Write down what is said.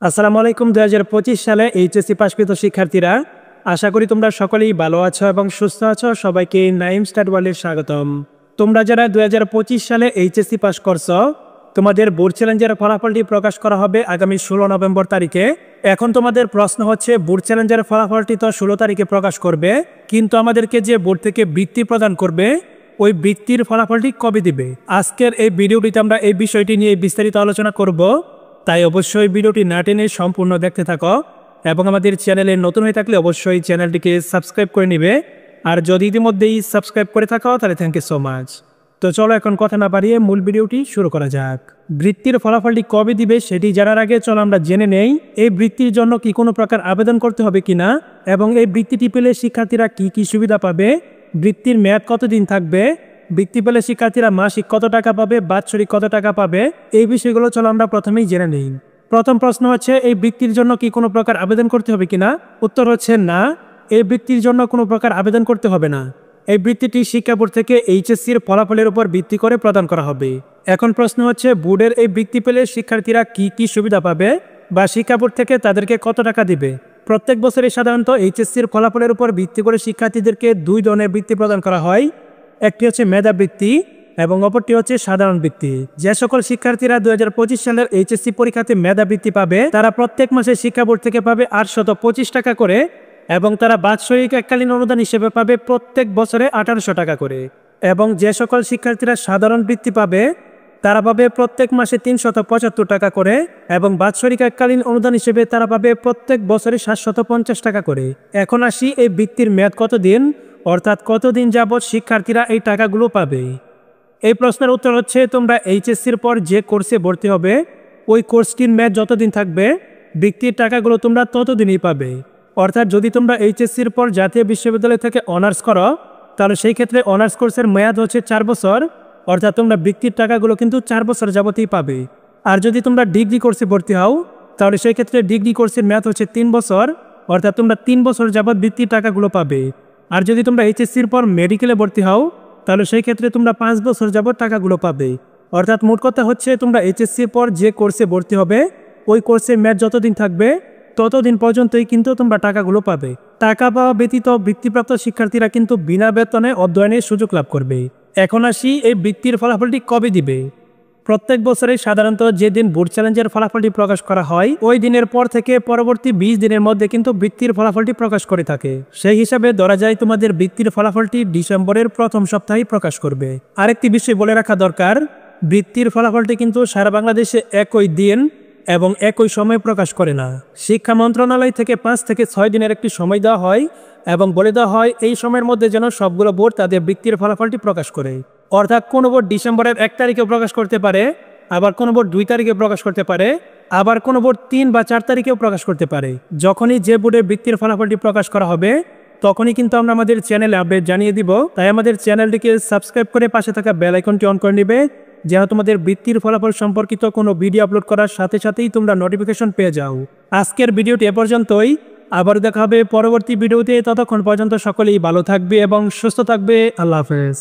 আসসালামু আলাইকুম। 2025 সালে এইচএসসি পাশকৃত শিক্ষার্থীরা, আশা করি তোমরা সকলেই ভালো আছো এবং সুস্থ আছো। সবাইকে নাইম স্টাডি ওয়ার্ল্ডে স্বাগতম। তোমরা যারা 2025 সালে এইচএসসি পাস করছো, তোমাদের বোর্ড চ্যালেঞ্জের ফলাফলটি প্রকাশ করা হবে আগামী 16 নভেম্বর তারিখে। এখন তোমাদের প্রশ্ন হচ্ছে, বোর্ড চ্যালেঞ্জের ফলাফলটি তো 16 তারিখে প্রকাশ করবে, কিন্তু আমাদেরকে যে বোর্ড থেকে বৃত্তি প্রদান করবে ওই বৃত্তির ফলাফলটি কবে দিবে? আজকের এই ভিডিওটিতে আমরা এই বিষয়টি নিয়ে বিস্তারিত আলোচনা করব, তাই অবশ্যই ভিডিওটি না টেনে সম্পূর্ণ দেখতে থাকো এবং আমাদের চ্যানেলে নতুন হয়ে থাকলে অবশ্যই চ্যানেলটিকে সাবস্ক্রাইব করে নিবে। আর যদি ইতিমধ্যেই সাবস্ক্রাইব করে থাকো তাহলে থ্যাংক ইউ সো মাচ। তো চলো এখন কথা না বাড়িয়ে মূল ভিডিওটি শুরু করা যাক। বৃত্তির ফলাফলটি কবে দিবে সেটি জানার আগে চলো আমরা জেনে নেই এই বৃত্তির জন্য কি কোনো প্রকার আবেদন করতে হবে কিনা এবং এই বৃত্তিটি পেলে শিক্ষার্থীরা কি কি সুবিধা পাবে, বৃত্তির মেয়াদ কতদিন থাকবে, বৃত্তি পেলে শিক্ষার্থীরা মাসিক কত টাকা পাবে, বাৎসরিক কত টাকা পাবে, এই বিষয়গুলো চলো আমরা প্রথমেই জেনে নিই। প্রথম প্রশ্ন হচ্ছে, এই বৃত্তির জন্য কি কোনো প্রকার আবেদন করতে হবে কিনা? উত্তর হচ্ছে না, এই বৃত্তির জন্য কোনো প্রকার আবেদন করতে হবে না। এই বৃত্তিটি শিক্ষা বোর্ড থেকে এইচএসসির ফলাফলের উপর ভিত্তি করে প্রদান করা হবে। এখন প্রশ্ন হচ্ছে, বোর্ডের এই বৃত্তি পেলে শিক্ষার্থীরা কি কি সুবিধা পাবে বা শিক্ষা বোর্ড থেকে তাদেরকে কত টাকা দিবে? প্রত্যেক বছরই সাধারণত এইচএসসির ফলাফলের উপর ভিত্তি করে শিক্ষার্থীদেরকে দুই ধরনের বৃত্তি প্রদান করা হয়। একটি হচ্ছে মেধাবৃত্তি এবং অপরটি হচ্ছে সাধারণ বৃত্তি। যে সকল শিক্ষার্থীরা 2025 সালের এইচএসসি পরীক্ষাতে মেধাবৃত্তি পাবে তারা প্রত্যেক মাসে শিক্ষা বোর্ড থেকে পাবে 825 টাকা করে এবং তারা বাৎসরিক এককালীন অনুদান হিসেবে পাবে প্রত্যেক বছরে 1800 টাকা করে। এবং যে সকল শিক্ষার্থীরা সাধারণ বৃত্তি পাবে তারা পাবে প্রত্যেক মাসে 375 টাকা করে এবং বাৎসরিক এককালীন অনুদান হিসেবে তারা পাবে প্রত্যেক বছরে 750 টাকা করে। এখন আসি, এই বৃত্তির মেয়াদ কতদিন, অর্থাৎ কতদিন যাবৎ শিক্ষার্থীরা এই টাকাগুলো পাবে? এই প্রশ্নের উত্তর হচ্ছে, তোমরা এইচএসসির পর যে কোর্সে ভর্তি হবে ওই কোর্সটির মেয়াদ যতদিন থাকবে বৃত্তির টাকাগুলো তোমরা ততদিনই পাবে। অর্থাৎ যদি তোমরা এইচএসসির পর জাতীয় বিশ্ববিদ্যালয় থেকে অনার্স করো তাহলে সেই ক্ষেত্রে অনার্স কোর্সের মেয়াদ হচ্ছে 4 বছর, অর্থাৎ তোমরা বৃত্তির টাকাগুলো কিন্তু 4 বছর যাবতই পাবে। আর যদি তোমরা ডিগ্রি কোর্সে ভর্তি হও তাহলে সেই ক্ষেত্রে ডিগ্রি কোর্সের মেয়াদ হচ্ছে 3 বছর, অর্থাৎ তোমরা 3 বছর যাবত বৃত্তির টাকাগুলো পাবে। আর যদি তোমরা এইচএসসির পর মেডিকেলে ভর্তি হও তাহলে সেই ক্ষেত্রে তোমরা 5 বছর যাবত টাকাগুলো পাবে। অর্থাৎ মোট কথা হচ্ছে, তোমরা এইচএসসির পর যে কোর্সে ভর্তি হবে ওই কোর্সের মেয়াদ যতদিন থাকবে ততদিন পর্যন্তই কিন্তু তোমরা টাকাগুলো পাবে। টাকা পাওয়া ব্যতীত বৃত্তিপ্রাপ্ত শিক্ষার্থীরা কিন্তু বিনা বেতনে অধ্যয়নের সুযোগ লাভ করবে। এখন আসি, এই বৃত্তির ফলাফলটি কবে দিবে? প্রত্যেক বছরে সাধারণত যেদিন বোর্ড চ্যালেঞ্জের ফলাফলটি প্রকাশ করা হয় ওই দিনের পর থেকে পরবর্তী 20 দিনের মধ্যে কিন্তু বৃত্তির ফলাফলটি প্রকাশ করে থাকে। সেই হিসাবে ধরা যায় তোমাদের বৃত্তির ফলাফলটি ডিসেম্বরের প্রথম সপ্তাহেই প্রকাশ করবে। আরেকটি বিষয় বলে রাখা দরকার, বৃত্তির ফলাফলটি কিন্তু সারা বাংলাদেশে একই দিন এবং একই সময় প্রকাশ করে না। শিক্ষা মন্ত্রণালয় থেকে 5 থেকে 6 দিনের একটি সময় দেওয়া হয় এবং বলে দেওয়া হয় এই সময়ের মধ্যে যেন সবগুলো বোর্ড তাদের বৃত্তির ফলাফলটি প্রকাশ করে। অর্থাৎ কোনো বোর্ড ডিসেম্বরের 1 তারিখে প্রকাশ করতে পারে, আবার কোনো বোর্ড 2 তারিখে প্রকাশ করতে পারে, আবার কোনো বোর্ড 3 বা 4 তারিখেও প্রকাশ করতে পারে। যখনই যে বোর্ডের বৃত্তির ফলাফলটি প্রকাশ করা হবে তখনই কিন্তু আমরা আমাদের চ্যানেলে আপডেট জানিয়ে দিব। তাই আমাদের চ্যানেলটিকে সাবস্ক্রাইব করে পাশে থাকা বেল আইকনটি অন করে নেবে, যেন তোমাদের বৃত্তির ফলাফল সম্পর্কিত কোনো ভিডিও আপলোড করার সাথে সাথেই তোমরা নোটিফিকেশন পেয়ে যাও। আজকের ভিডিওটি এ পর্যন্তই, আবার দেখা হবে পরবর্তী ভিডিওতে। ততক্ষণ পর্যন্ত সকলেই ভালো থাকবে এবং সুস্থ থাকবে। আল্লাহ হাফেজ।